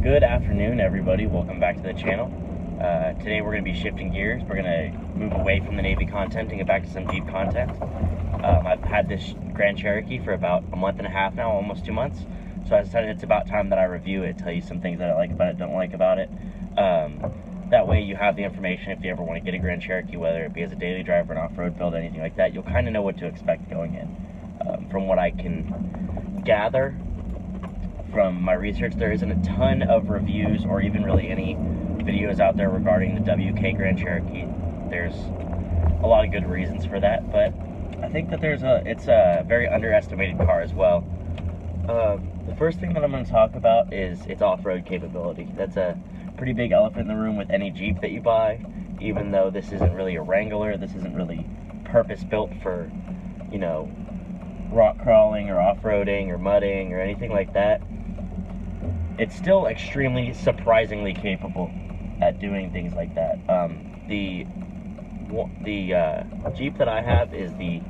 Good afternoon, everybody. Welcome back to the channel. Today we're going to be shifting gears. We're going to move away from the Navy content and get back to some Jeep content. I've had this Grand Cherokee for about a month and a half now, almost 2 months. So I decided it's about time that I review it, tell you some things that I like about it, don't like about it. That way you have the information if you ever want to get a Grand Cherokee, whether it be as a daily driver, an off-road build, anything like that. You'll kind of know what to expect going in. From what I can gather from my research, there isn't a ton of reviews or even really any videos out there regarding the WK Grand Cherokee. There's a lot of good reasons for that, but I think that it's a very underestimated car as well. The first thing that I'm going to talk about is its off-road capability. That's a pretty big elephant in the room with any Jeep that you buy. Even though this isn't really a Wrangler, this isn't really purpose-built for, you know, rock crawling or off-roading or mudding or anything like that. It's still extremely surprisingly capable at doing things like that. The Jeep that I have is the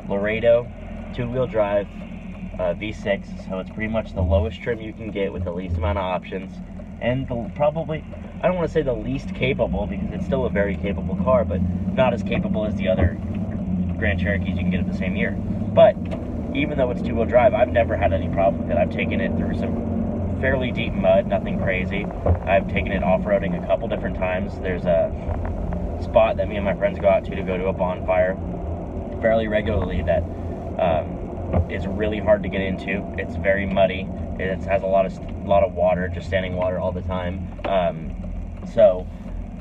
Laredo 2-wheel drive V6, so it's pretty much the lowest trim you can get with the least amount of options, and probably, I don't want to say the least capable, because it's still a very capable car, but not as capable as the other Grand Cherokees you can get of the same year. But even though it's 2-wheel drive, I've never had any problem with it. I've taken it through some fairly deep mud, nothing crazy. I've taken it off-roading a couple different times. There's a spot that me and my friends go out to go to a bonfire fairly regularly that is really hard to get into. It's very muddy. It has a lot of water, just standing water all the time. So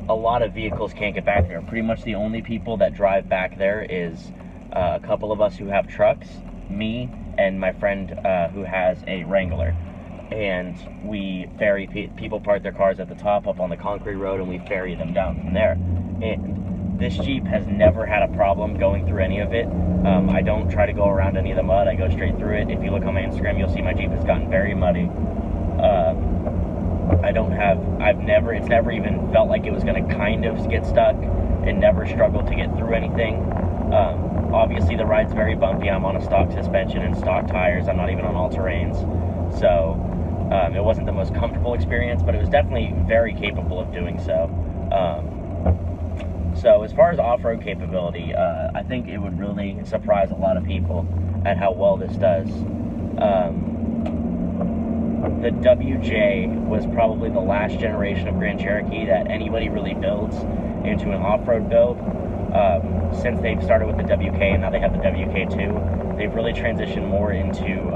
a lot of vehicles can't get back there. Pretty much the only people that drive back there is a couple of us who have trucks, me and my friend who has a Wrangler. And we ferry people park their cars at the top up on the concrete road, and we ferry them down from there. And this Jeep has never had a problem going through any of it. I don't try to go around any of the mud. I go straight through it. If you look on my Instagram, you'll see my Jeep has gotten very muddy. It's never even felt like it was going to kind of get stuck, and never struggled to get through anything. Obviously the ride's very bumpy. I'm on a stock suspension and stock tires. I'm not even on all-terrains. So it wasn't the most comfortable experience, but it was definitely very capable of doing so. So as far as off-road capability, I think it would really surprise a lot of people at how well this does. The WJ was probably the last generation of Grand Cherokee that anybody really builds into an off-road build. Since they've started with the WK and now they have the WK2, they've really transitioned more into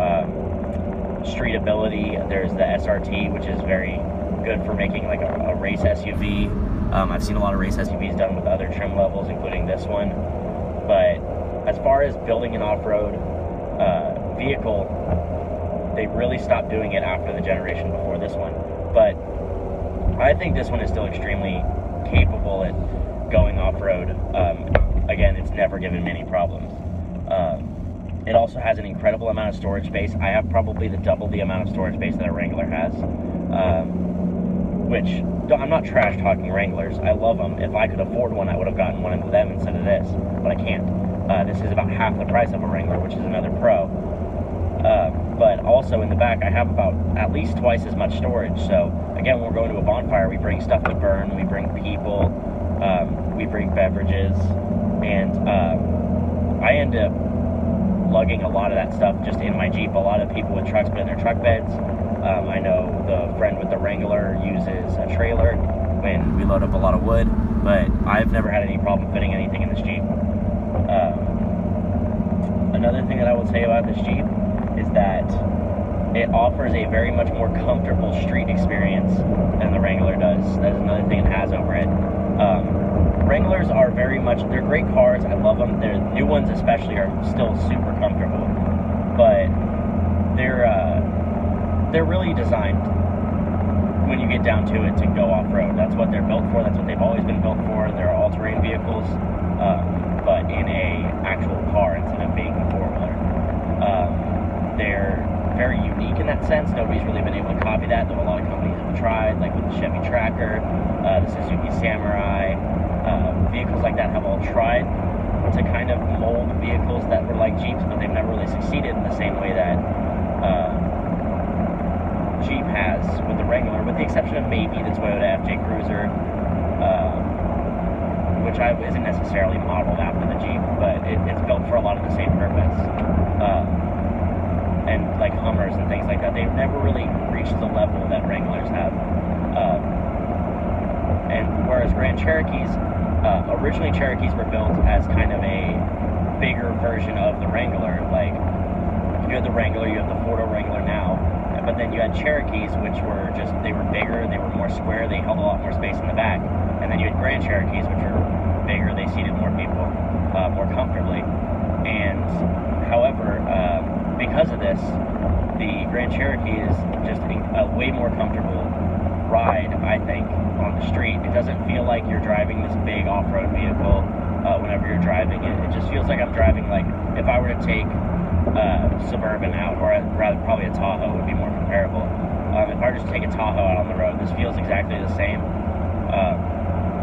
street ability. There's the SRT, which is very good for making like a race SUV. I've seen a lot of race SUVs done with other trim levels, including this one. But as far as building an off-road vehicle, they really stopped doing it after the generation before this one. But I think this one is still extremely capable at going off-road. Again, it's never given me any problems. It also has an incredible amount of storage space. I have probably double the amount of storage space that a Wrangler has, which, I'm not trash talking Wranglers. I love them. If I could afford one, I would have gotten one of them instead of this, but I can't. This is about half the price of a Wrangler, which is another pro. But also in the back, I have about at least twice as much storage. So again, when we're going to a bonfire, we bring stuff to burn, we bring people, we bring beverages, and I end up lugging a lot of that stuff just in my Jeep. A lot of people with trucks put in their truck beds. I know the friend with the Wrangler uses a trailer when we load up a lot of wood, but I've never had any problem fitting anything in this Jeep. Another thing that I will say about this Jeep is that it offers a very much more comfortable street experience than the Wrangler does. That is another thing it has over it. Wranglers are they're great cars. I love them. Their new ones especially are still super comfortable, but they're really designed, when you get down to it, to go off-road. That's what they're built for. That's what they've always been built for. They're all-terrain vehicles, but in a actual car instead of being a four-wheeler. They're very unique in that sense. Nobody's really been able to copy that, though a lot of companies have tried, like with the Chevy Tracker, the Suzuki Samurai. Vehicles like that have all tried to kind of mold vehicles that were like Jeeps, but they've never really succeeded in the same way that Jeep has with the Wrangler, with the exception of maybe the Toyota FJ Cruiser, which isn't necessarily modeled after the Jeep, but it's built for a lot of the same purpose. And like Hummers and things like that, they've never really reached the level that Wranglers have. And whereas Grand Cherokees, originally Cherokees were built as kind of a bigger version of the Wrangler. Like, you had the Wrangler, you have the four-door Wrangler now, but then you had Cherokees, which were just, they were bigger, they were more square, they held a lot more space in the back. And then you had Grand Cherokees, which were bigger, they seated more people more comfortably. And however, because of this, the Grand Cherokee is just a way more comfortable ride, I think, on the street. It doesn't feel like you're driving this big off-road vehicle whenever you're driving it. It just feels like I'm driving, like, if I were to take Suburban out, or rather probably a Tahoe would be more comparable. If I were just to take a Tahoe out on the road, this feels exactly the same.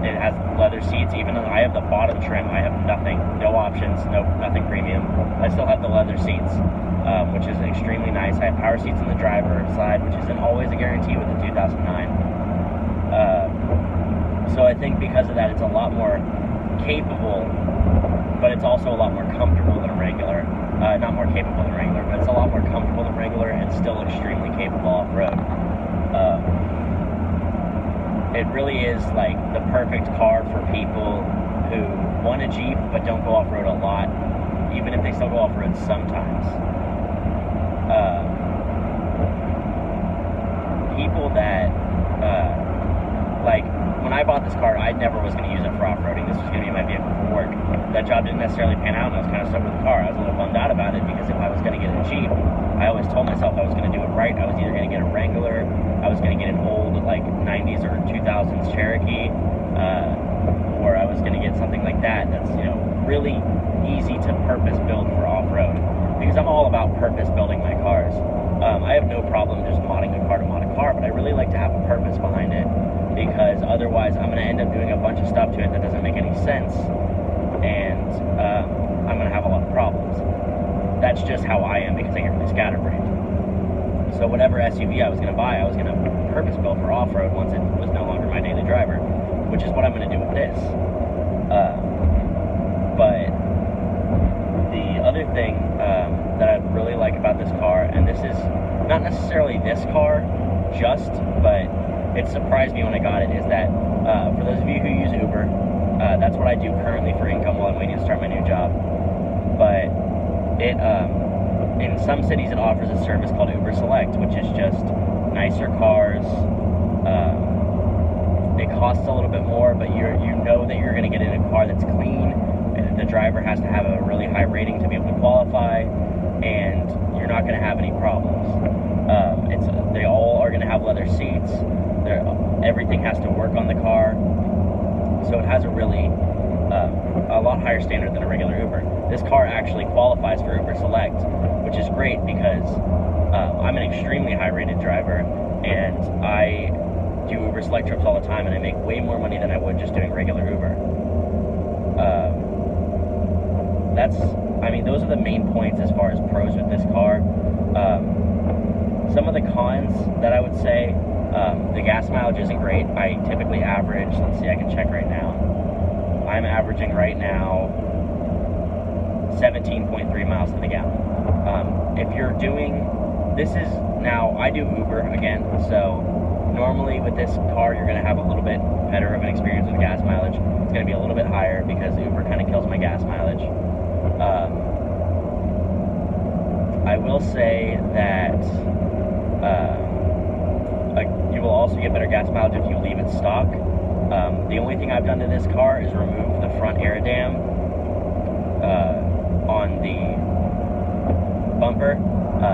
It has leather seats, even though I have the bottom trim. I have nothing, no options, nothing premium. I still have the leather seats, which is extremely nice. I have power seats on the driver's side, which isn't always a guarantee with the 2009. So I think because of that, it's a lot more capable, but it's also a lot more comfortable than a Wrangler. Not more capable than a Wrangler, but it's a lot more comfortable than a Wrangler and still extremely capable off-road. It really is like the perfect car for people who want a Jeep but don't go off-road a lot, even if they still go off-road sometimes. People that, like, when I bought this car, I never was going to use it for off-roading. This was going to be my vehicle for work. That job didn't necessarily pan out, and I was kind of stuck with the car. I was a little bummed out about it, because if I was going to get a Jeep, I always told myself I was going to do it right. I was either going to get a Wrangler, I was going to get an old, like, 90s or 2000s Cherokee, or I was going to get something like that that's, you know, really easy to purpose build for off-road, because I'm all about purpose building my cars. I have no problem just modding a car to mod a car, but I really like to have a purpose behind it, because otherwise I'm going to end up doing a bunch of stuff to it that doesn't make any sense, and I'm going to have a lot of problems. That's just how I am, because I get really scatterbrained. So whatever SUV I was going to buy, I was going to purpose build for off-road once it was no longer my daily driver, which is what I'm going to do with this. But the other thing that I really like about this car, and this is not necessarily this car just, but it surprised me when I got it, is that for those of you who use Uber, that's what I do currently for income while I'm waiting to start my new job. But it, in some cities, it offers a service called Uber Select, which is just nicer cars. It costs a little bit more, but you know that you're going to get in a car that's clean, and the driver has to have a really high rating to be able to qualify, and you're not going to have any problems. They all are going to have leather seats. Everything has to work on the car, so it has a really a lot higher standard than a regular Uber. This car actually qualifies for Uber Select, which is great, because I'm an extremely high-rated driver, and I do Uber Select trips all the time, and I make way more money than I would just doing regular Uber. Those are the main points as far as pros with this car. Some of the cons that I would say, the gas mileage isn't great. I typically average, let's see, I can check right now. I'm averaging right now 17.3 miles to the gallon. If you're doing, now I do Uber again, so normally with this car you're going to have a little bit better of an experience with gas mileage. It's going to be a little bit higher because Uber kind of kills my gas mileage. I will say that you will also get better gas mileage if you leave it stock. The only thing I've done to this car is remove the front air dam on the bumper.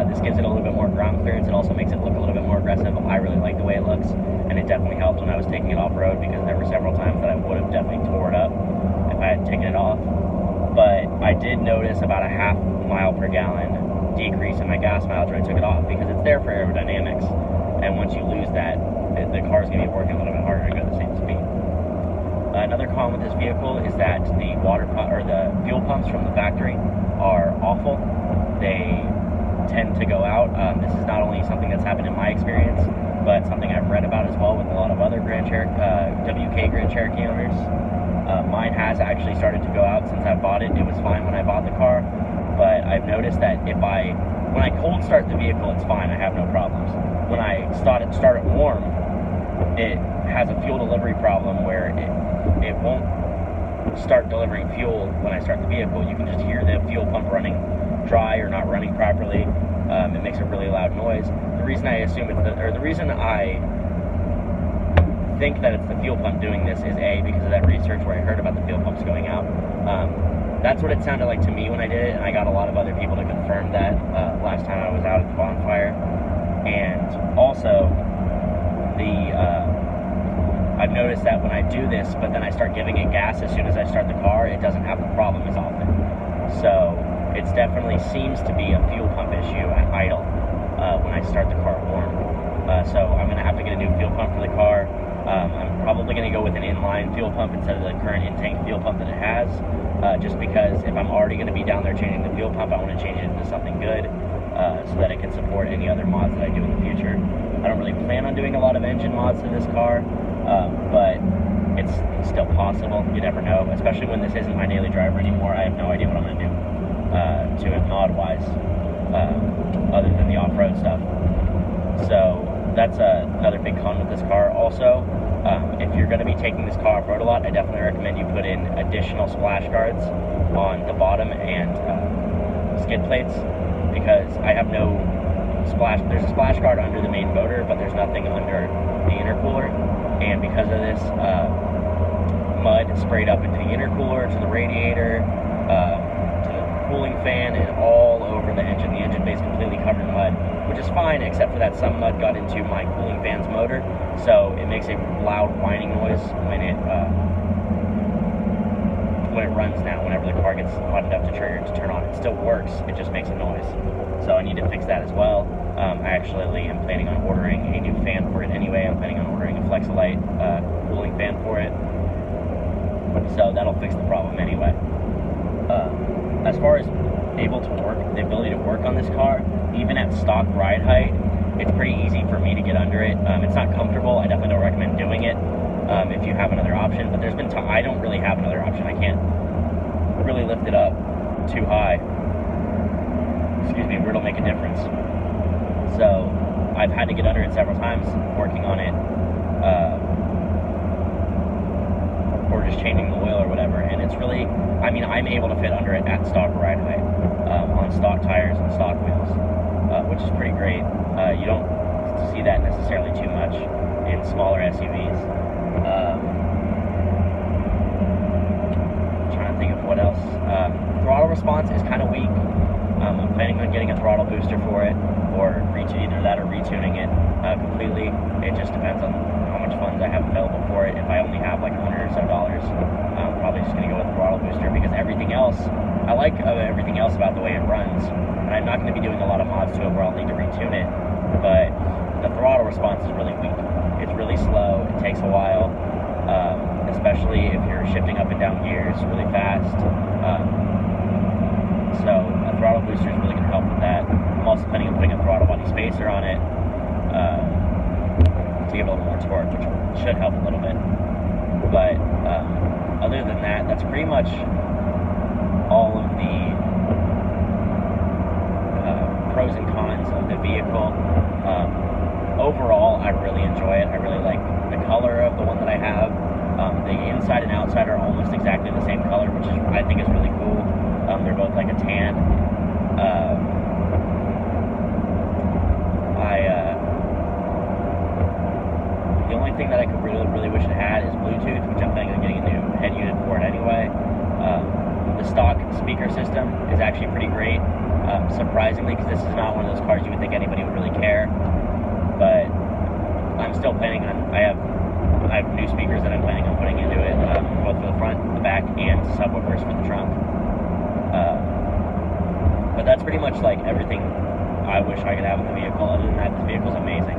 This gives it a little bit more ground clearance. It also makes it look a little bit more aggressive. I really like the way it looks, and it definitely helped when I was taking it off-road, because there were several times that I would have definitely tore it up if I had taken it off. But I did notice about a half mile per gallon decrease in my gas mileage when I took it off, because it's there for aerodynamics, and once you lose that, the car's going to be working a little bit harder to go the same speed. Another con with this vehicle is that the fuel pumps from the factory are awful. They tend to go out. This is not only something that's happened in my experience, but something I've read about as well with a lot of other WK Grand Cherokee owners. Mine has actually started to go out since I bought it. It was fine when I bought the car, but I've noticed that when I cold start the vehicle, it's fine. I have no problems. When I start it warm, it has a fuel delivery problem where it won't start delivering fuel when I start the vehicle. You can just hear the fuel pump running dry or not running properly. It makes a really loud noise. The reason I assume the reason I think that it's the fuel pump doing this is because of that research where I heard about the fuel pumps going out. That's what it sounded like to me when I did it, and I got a lot of other people to confirm that last time I was out at the bonfire. And also, I've noticed that when I do this, but then I start giving it gas as soon as I start the car, it doesn't have the problem as often. So it definitely seems to be a fuel pump issue at idle when I start the car warm. So I'm going to have to get a new fuel pump for the car. I'm probably going to go with an inline fuel pump instead of the current in-tank fuel pump that it has, just because if I'm already going to be down there changing the fuel pump, I want to change it into something good so that it can support any other mods that I do in the future. I don't really plan on doing a lot of engine mods to this car, but it's still possible. You never know, especially when this isn't my daily driver anymore. I have no idea what I'm going to do to it mod-wise, other than the off-road stuff. So that's another big con with this car. Also, if you're going to be taking this car off-road a lot, I definitely recommend you put in additional splash guards on the bottom and skid plates, because I have no splash. There's a splash guard under the main motor, but there's nothing under the intercooler, and because of this, mud sprayed up into the intercooler, to the radiator, to the cooling fan, and all over the engine. The engine bay is completely covered in mud, which is fine, except for that some mud got into my cooling fan's motor, so it makes a loud whining noise when it runs now. Whenever the car gets hot enough to trigger it to turn on, it still works, it just makes a noise. So I need to fix that as well. I actually am planning on ordering a new fan for it anyway. I'm planning on ordering a Flexolite cooling fan for it, so that'll fix the problem anyway. As far as the ability to work on this car, even at stock ride height, it's pretty easy for me to get under it. It's not comfortable. I definitely don't recommend doing it if you have another option, but there's been I don't really have another option. I can't really lift it up too high, where it'll make a difference. So I've had to get under it several times working on it, or just changing the oil or whatever, and it's really, I'm able to fit under it at stock ride height, on stock tires and stock wheels, which is pretty great. You don't see that necessarily too much in smaller SUVs. Trying to think of what else. Throttle response is kind of weak. I'm planning on getting a throttle booster for it, or either that or retuning it completely. It just depends on how much funds I have available for it. If I only have like $100 or so, I'm probably just going to go with the throttle booster, because everything else, I like everything else about the way it runs, and I'm not going to be doing a lot of mods to it where I'll need to retune it, but the throttle response is really weak. It's really slow. It takes a while, especially if you're shifting up and down gears really fast. So a throttle booster is really going to help with that. I'm also planning on putting a throttle body spacer on it to give it a little more torque, which should help a little bit. But other than that, that's pretty much all of the pros and cons of the vehicle. Overall, I really enjoy it. I really like the color of the one that I have. The inside and outside are almost exactly the same color, which I think is really cool. They're both like a tan. The only thing that I could really wish it had is Bluetooth, which I'm planning on getting a new head unit for it anyway. The stock speaker system is actually pretty great, surprisingly, because this is not one of those cars you would think anybody would really care. But I'm still planning on, I have new speakers that I'm planning on putting into it, both for the front, the back, and subwoofers for the trunk. But that's pretty much like everything I wish I could have in the vehicle. Other than that, this vehicle's amazing.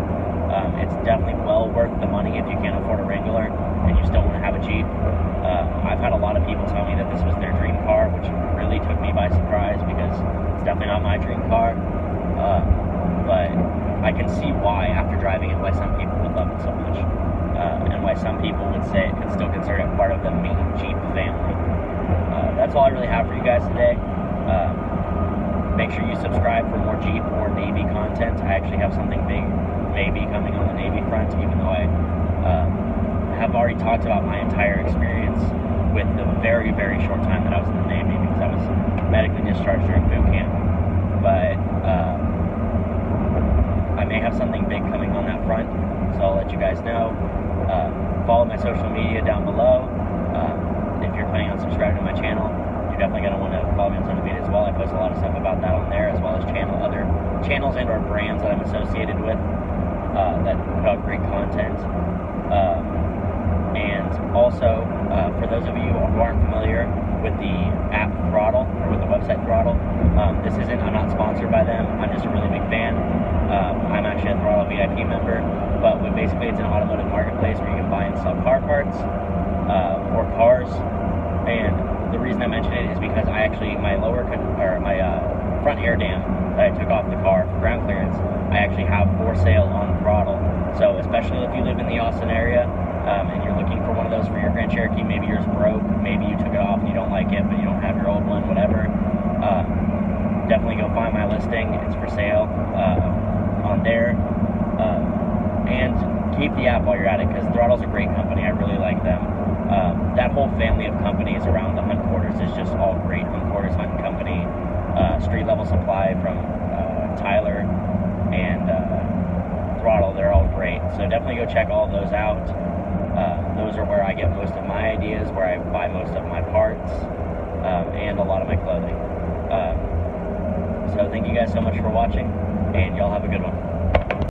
It's definitely well worth the money if you can't afford a Wrangler and you still want to have a Jeep. I've had a lot of people tell me that this was their dream car, which really took me by surprise, because it's definitely not my dream car. still consider it part of the main Jeep family. That's all I really have for you guys today. Make sure you subscribe for more Jeep or Navy content. I actually have something big maybe coming on the Navy front, even though I have already talked about my entire experience with the very, very short time that I was in the Navy, because I was medically discharged during boot camp. But I may have something big coming on that front, so I'll let you guys know. Follow my social media down below. If you're planning on subscribing to my channel, you're definitely going to want to follow me on social media as well. I post a lot of stuff about that on there, as well as other channels and or brands that I'm associated with that put out great content. And also, for those of you who aren't familiar with the app Throttle, or with the website Throttle, I'm not sponsored by them. I'm just a really big fan. I'm actually a Throttle VIP member, but basically it's an automotive marketplace where you can buy and sell car parts or cars. And the reason I mention it is because my front air dam that I took off the car for ground clearance, I actually have for sale on Throttle. So especially if you live in the Austin area, and you're looking for one of those for your Grand Cherokee, maybe yours broke, maybe you took it off and you don't like it, but you don't have your old one, whatever, definitely go find my listing. It's for sale on there. And keep the app while you're at it, because Throttle's a great company. I really like them. That whole family of companies around the Hunt Quarters is just all great. Hunt Quarters Hunting Company, Street Level Supply from Tyler, and Throttle, they're all great. So definitely go check all those out. Those are where I get most of my ideas, where I buy most of my parts, and a lot of my clothing. So thank you guys so much for watching, and y'all have a good one.